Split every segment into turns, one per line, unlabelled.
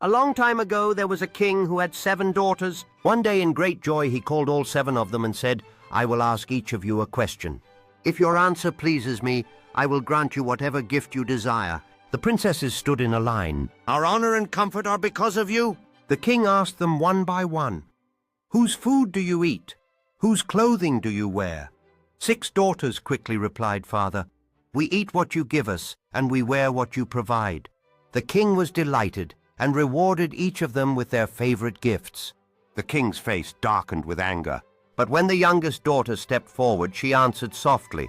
A long time ago there was a king who had 7 daughters. One day in great joy he called all 7 of them and said, "I will ask each of you a question. If your answer pleases me, I will grant you whatever gift you desire." The princesses stood in a line. "Our honor and comfort are because of you." The king asked them one by one, "Whose food do you eat? Whose clothing do you wear?" 6 daughters quickly replied, "Father, we eat what you give us, and we wear what you provide." The king was delighted and rewarded each of them with their favorite gifts. The king's face darkened with anger, but when the youngest daughter stepped forward, she answered softly,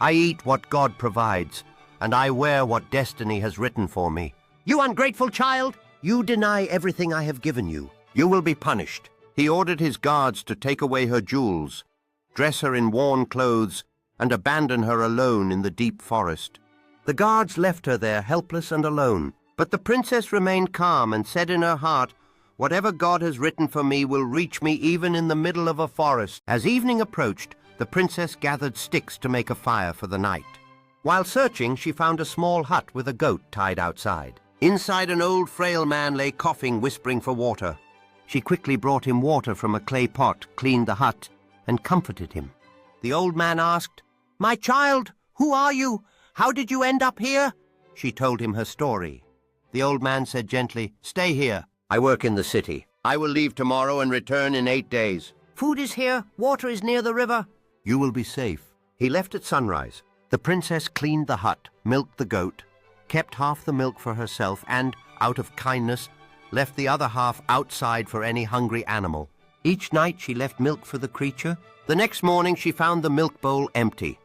"I eat what God provides, and I wear what destiny has written for me." "You ungrateful child! You deny everything I have given you. You will be punished." He ordered his guards to take away her jewels, dress her in worn clothes, and abandon her alone in the deep forest. The guards left her there helpless and alone, but the princess remained calm and said in her heart, "Whatever God has written for me will reach me even in the middle of a forest." As evening approached, the princess gathered sticks to make a fire for the night. While searching, she found a small hut with a goat tied outside. Inside, an old frail man lay coughing, whispering for water. She quickly brought him water from a clay pot, cleaned the hut, and comforted him. The old man asked, "My child, who are you? How did you end up here?" She told him her story. The old man said gently, "Stay here. I work in the city. I will leave tomorrow and return in 8 days. Food is here. Water is near the river. You will be safe." He left at sunrise. The princess cleaned the hut, milked the goat, kept half the milk for herself, and, out of kindness, left the other half outside for any hungry animal. Each night she left milk for the creature. The next morning she found the milk bowl empty,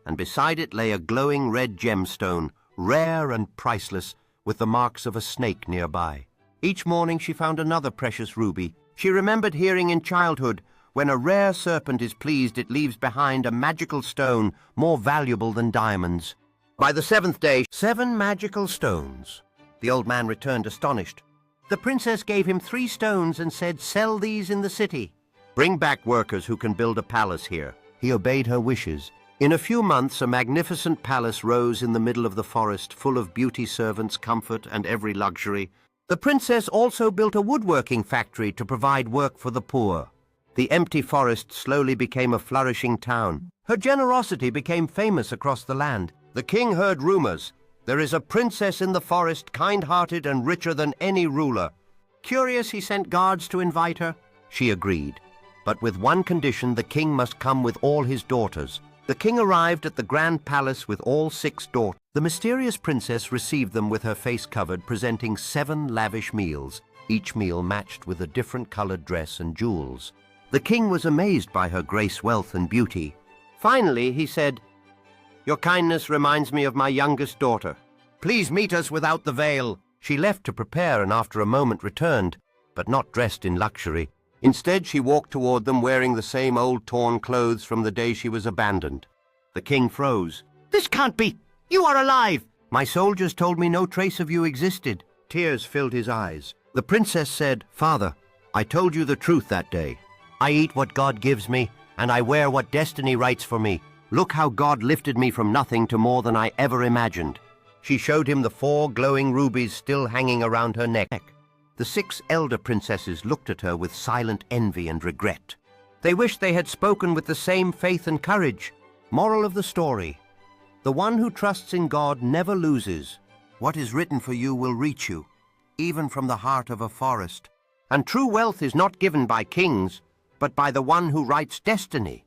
and beside it lay a glowing red gemstone, rare and priceless, with the marks of a snake nearby. Each morning she found another precious ruby. She remembered hearing in childhood, when a rare serpent is pleased, it leaves behind a magical stone more valuable than diamonds. By the 7th day, 7 magical stones. The old man returned astonished. The princess gave him 3 stones and said, "Sell these in the city. Bring back workers who can build a palace here." He obeyed her wishes. In a few months, a magnificent palace rose in the middle of the forest, full of beauty servants, comfort, and every luxury. The princess also built a woodworking factory to provide work for the poor. The empty forest slowly became a flourishing town. Her generosity became famous across the land. The king heard rumors. "There is a princess in the forest, kind-hearted and richer than any ruler." Curious, he sent guards to invite her. She agreed, but with one condition: the king must come with all his daughters. The king arrived at the grand palace with all 6 daughters. The mysterious princess received them with her face covered, presenting 7 lavish meals, each meal matched with a different colored dress and jewels. The king was amazed by her grace, wealth, and beauty. Finally, he said, "Your kindness reminds me of my youngest daughter. Please meet us without the veil." She left to prepare and after a moment returned, but not dressed in luxury. Instead, she walked toward them wearing the same old torn clothes from the day she was abandoned. The king froze. "This can't be! You are alive!" "My soldiers told me no trace of you existed." Tears filled his eyes. The princess said, "Father, I told you the truth that day. I eat what God gives me, and I wear what destiny writes for me. Look how God lifted me from nothing to more than I ever imagined." She showed him the 4 glowing rubies still hanging around her neck. The 6 elder princesses looked at her with silent envy and regret. They wished they had spoken with the same faith and courage. Moral of the story: the one who trusts in God never loses. What is written for you will reach you, even from the heart of a forest. And true wealth is not given by kings, but by the one who writes destiny.